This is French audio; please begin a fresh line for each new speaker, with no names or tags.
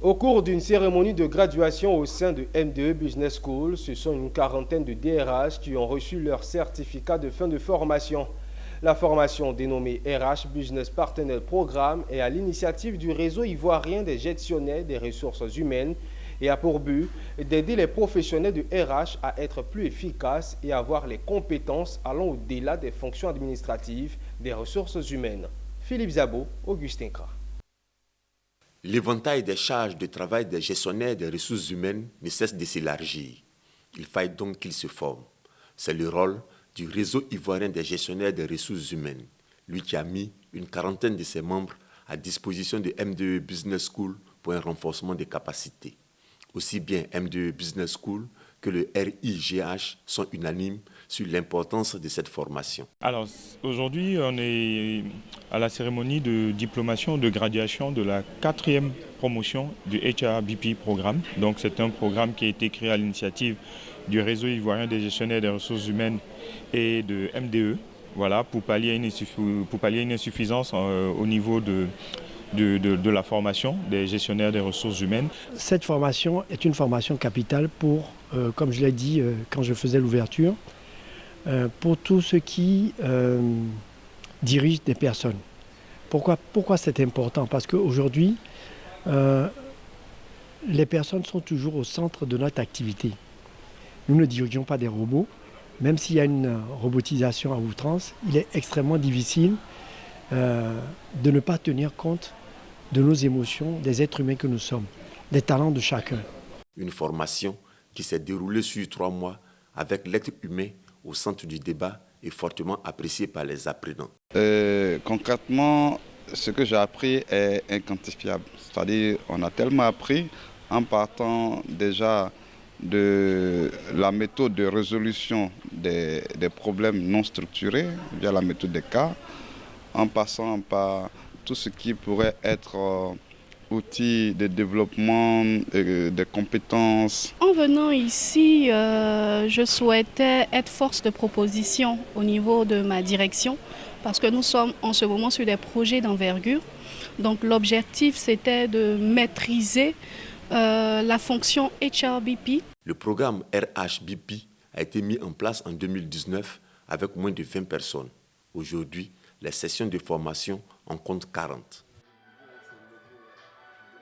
Au cours d'une cérémonie de graduation au sein de MDE Business School, ce sont une quarantaine de DRH qui ont reçu leur certificat de fin de formation. La formation dénommée RH Business Partner Programme est à l'initiative du réseau ivoirien des gestionnaires des ressources humaines et a pour but d'aider les professionnels de RH à être plus efficaces et avoir les compétences allant au-delà des fonctions administratives des ressources humaines. Philippe Zabo, Augustin Kra.
L'éventail des charges de travail des gestionnaires des ressources humaines ne cesse de s'élargir. Il faille donc qu'ils se forment. C'est le rôle du réseau ivoirien des gestionnaires des ressources humaines, lui qui a mis une quarantaine de ses membres à disposition de MDE Business School pour un renforcement des capacités. Aussi bien MDE Business School que le RIGH sont unanimes sur l'importance de cette formation.
Alors aujourd'hui, on est à la cérémonie de diplomation de graduation de la 4e promotion du HRBP programme. Donc c'est un programme qui a été créé à l'initiative du réseau ivoirien des gestionnaires des ressources humaines et de MDE, voilà, pour pallier une insuffisance au niveau de la formation des gestionnaires des ressources humaines.
Cette formation est une formation capitale pour, comme je l'ai dit quand je faisais l'ouverture, pour tous ceux qui dirigent des personnes. Pourquoi c'est important? Parce qu'aujourd'hui, les personnes sont toujours au centre de notre activité. Nous ne dirigeons pas des robots. Même s'il y a une robotisation à outrance, il est extrêmement difficile de ne pas tenir compte de nos émotions, des êtres humains que nous sommes, des talents de chacun.
Une formation qui s'est déroulée sur 3 mois avec l'être humain au centre du débat est fortement appréciée par les apprenants.
Concrètement, ce que j'ai appris est inquantifiable. C'est-à-dire on a tellement appris en partant déjà de la méthode de résolution des problèmes non structurés via la méthode des cas, en passant par tout ce qui pourrait être outils de développement des compétences.
En venant ici, je souhaitais être force de proposition au niveau de ma direction parce que nous sommes en ce moment sur des projets d'envergure. Donc l'objectif c'était de maîtriser la fonction HRBP.
Le programme RHBP a été mis en place en 2019 avec moins de 20 personnes. Aujourd'hui, les sessions de formation en comptent 40.